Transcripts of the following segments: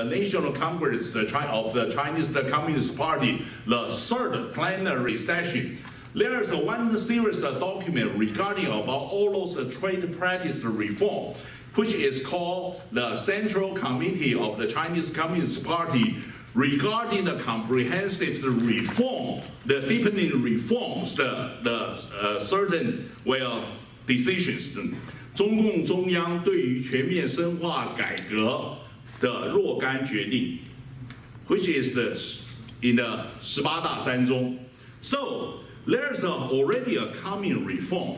the National Congress of the Chinese Communist Party, the third plenary session, there is one serious document regarding about all those trade practice reform, which is called the Central Committee of the Chinese Communist Party regarding the comprehensive reform, the deepening reforms, the certain decisions. 中共中央对于全面深化改革的若干决定 which is in the 18大三中. So there's already a coming reform,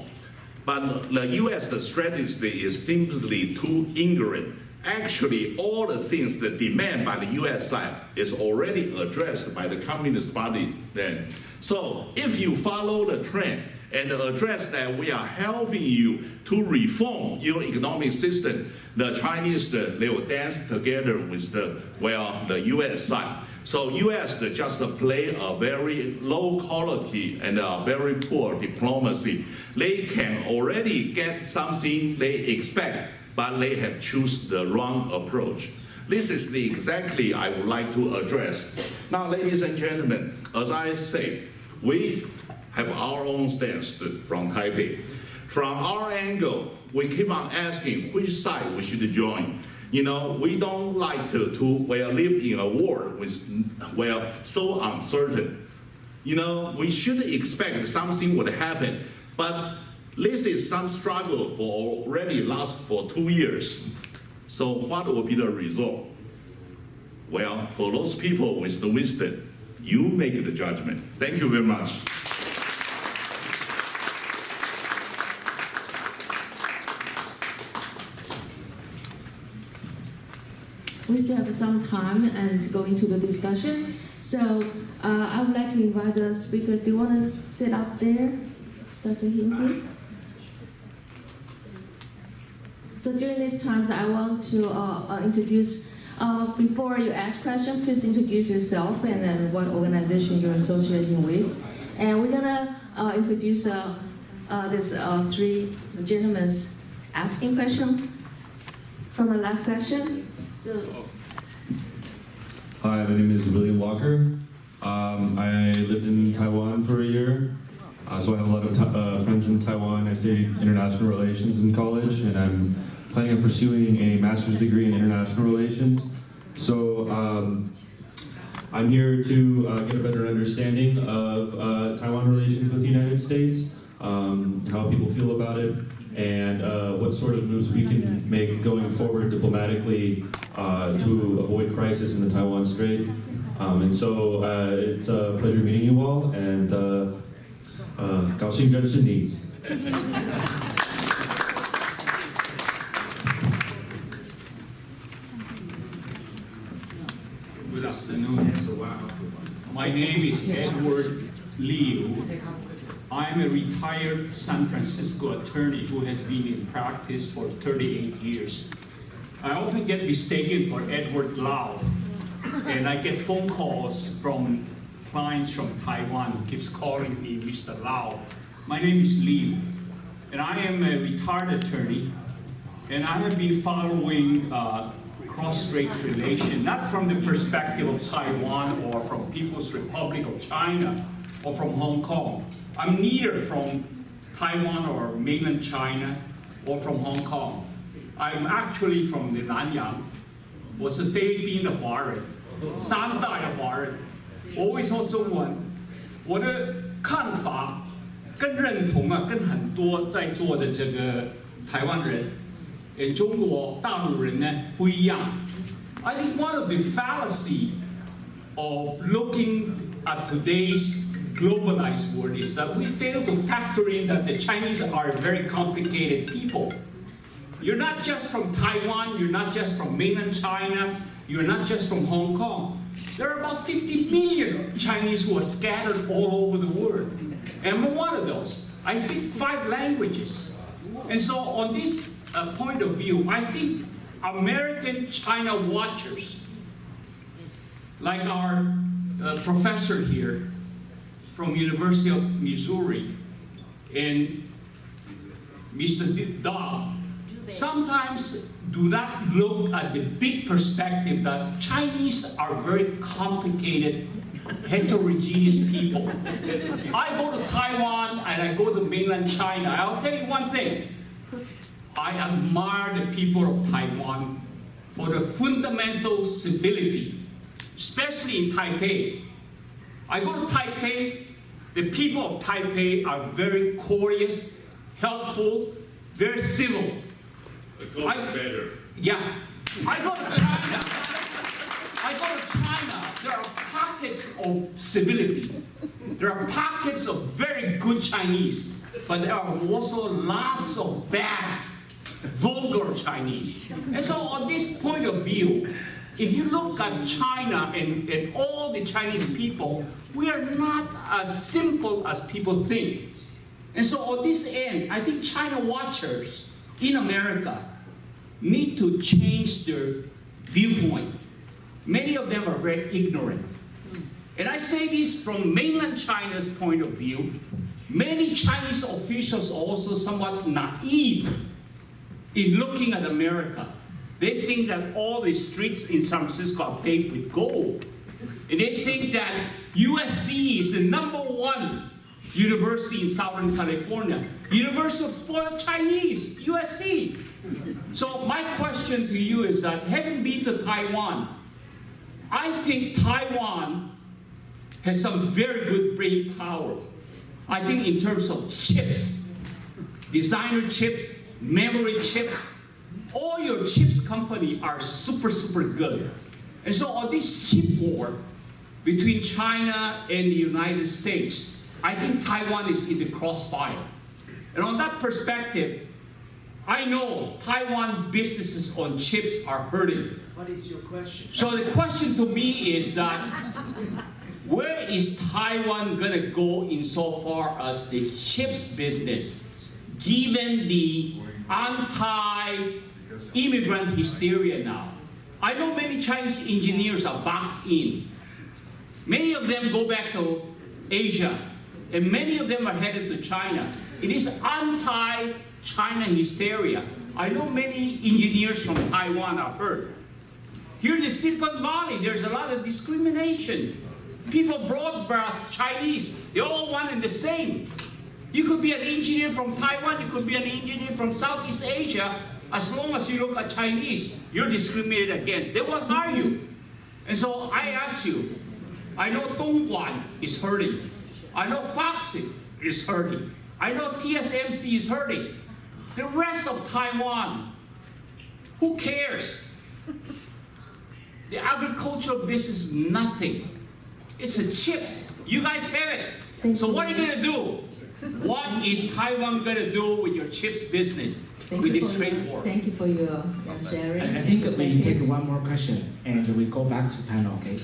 but the U.S. strategy is simply too ignorant. Actually, all the things that demand by the U.S. side is already addressed by the Communist Party then. So if you follow the trend and address that we are helping you to reform your economic system, the Chinese, they will dance together with the U.S. side. So U.S. just play a very low quality and a very poor diplomacy. They can already get something they expect, but they have chosen the wrong approach. This is the exactly I would like to address. Now, ladies and gentlemen, as I say, we have our own stance from Taipei. From our angle, we keep on asking which side we should join. You know, we don't like to live in a world with so uncertain. You know, we should expect something would happen, but this is some struggle for already last for 2 years. So what will be the result? Well, for those people with the wisdom, you make the judgment. Thank you very much. We still have some time and to go into the discussion. So I would like to invite the speakers. Do you want to sit up there, Dr. Hinke? So during these times, I want to introduce, before you ask questions, please introduce yourself and then what organization you're associating with. And we're gonna introduce these three gentlemen asking questions from the last session. So, hi, my name is William Walker. I lived in Taiwan for a year, so I have a lot of friends in Taiwan. I studied international relations in college, and I'm planning on pursuing a master's degree in international relations. So I'm here to get a better understanding of Taiwan relations with the United States, how people feel about it, and what sort of moves we can make going forward diplomatically to avoid crisis in the Taiwan Strait. And so it's a pleasure meeting you all, and 高兴认识你. Good afternoon. My name is Edward Liu. I'm a retired San Francisco attorney who has been in practice for 38 years. I often get mistaken for Edward Lau, and I get phone calls from clients from Taiwan who keeps calling me Mr. Lau. My name is Liu, and I am a retired attorney, and I have been following cross-strait relations, not from the perspective of Taiwan or from People's Republic of China or from Hong Kong. I'm neither from Taiwan or mainland China or from Hong Kong. I'm actually from the Nanyang. 我是菲律宾的华人，三代的华人。我会说中文，我的看法跟认同跟很多在座的这个台湾人，中国大陆人呢不一样。I think one of the fallacy of looking at today's globalized world is that we fail to factor in that the Chinese are a very complicated people. You're not just from Taiwan, you're not just from mainland China, you're not just from Hong Kong. There are about 50 million Chinese who are scattered all over the world. And I'm one of those. I speak 5 languages. And so on this point of view, I think American China watchers, like our professor here from University of Missouri, and Mr. Dog, sometimes do not look at the big perspective that Chinese are very complicated, heterogeneous people. I go to Taiwan and I go to mainland China. I'll tell you one thing. I admire the people of Taiwan for the fundamental civility, especially in Taipei. I go to Taipei, the people of Taipei are very courteous, helpful, very civil. Better. Yeah. I go to China. There are pockets of civility. There are pockets of very good Chinese, but there are also lots of bad, vulgar Chinese. And so on this point of view, if you look at China and all the Chinese people, we are not as simple as people think. And so on this end, I think China watchers in America need to change their viewpoint. Many of them are very ignorant. And I say this from mainland China's point of view. Many Chinese officials are also somewhat naive in looking at America. They think that all the streets in San Francisco are paved with gold. And they think that USC is the #1 university in Southern California. University of Spoiled Chinese, USC. So my question to you is that, having been to Taiwan, I think Taiwan has some very good brain power. I think in terms of chips, designer chips, memory chips, all your chips company are super, super good. And so on this chip war between China and the United States, I think Taiwan is in the crossfire. And on that perspective, I know Taiwan businesses on chips are hurting. What is your question? So the question to me is that, where is Taiwan gonna go insofar as the chips business, given the anti-immigrant hysteria now? I know many Chinese engineers are boxed in. Many of them go back to Asia, and many of them are headed to China. It is anti-China hysteria. I know many engineers from Taiwan are hurt. Here in the Silicon Valley, there's a lot of discrimination. People broadcast Chinese, they're all one and the same. You could be an engineer from Taiwan, you could be an engineer from Southeast Asia, as long as you look at Chinese, you're discriminated against. They won't hire you. And so I ask you, I know Dongguan is hurting. I know Foxy is hurting. I know TSMC is hurting. The rest of Taiwan, who cares? The agricultural business is nothing. It's the chips. You guys have it. So what are you gonna do? What is Taiwan gonna do with your chips business with this trade war? Thank you for your sharing. I think that we take one more question and we go back to panel, okay?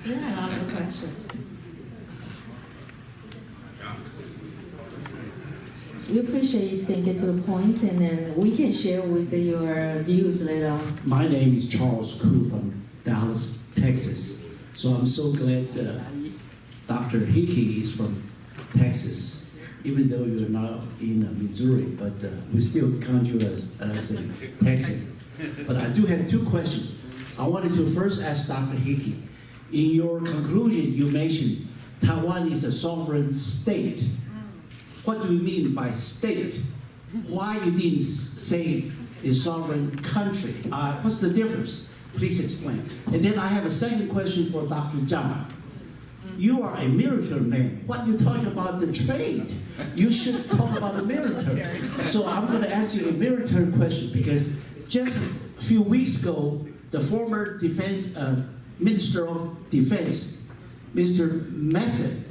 Yeah, a lot of questions. We appreciate if you can get to the point, and then we can share with your views later on. My name is Charles Koo from Dallas, Texas. So I'm so glad Dr. Hickey is from Texas, even though you're not in Missouri, but we still count you as a Texan. But I do have two questions. I wanted to first ask Dr. Hickey. In your conclusion, you mentioned Taiwan is a sovereign state. What do you mean by state? Why you didn't say a sovereign country? What's the difference? Please explain. And then I have a second question for Dr. Zhang. You are a military man. What are you talking about the trade? You should talk about the military. So I'm going to ask you a military question, because just a few weeks ago, the former Minister of Defense, Mr. Mattis,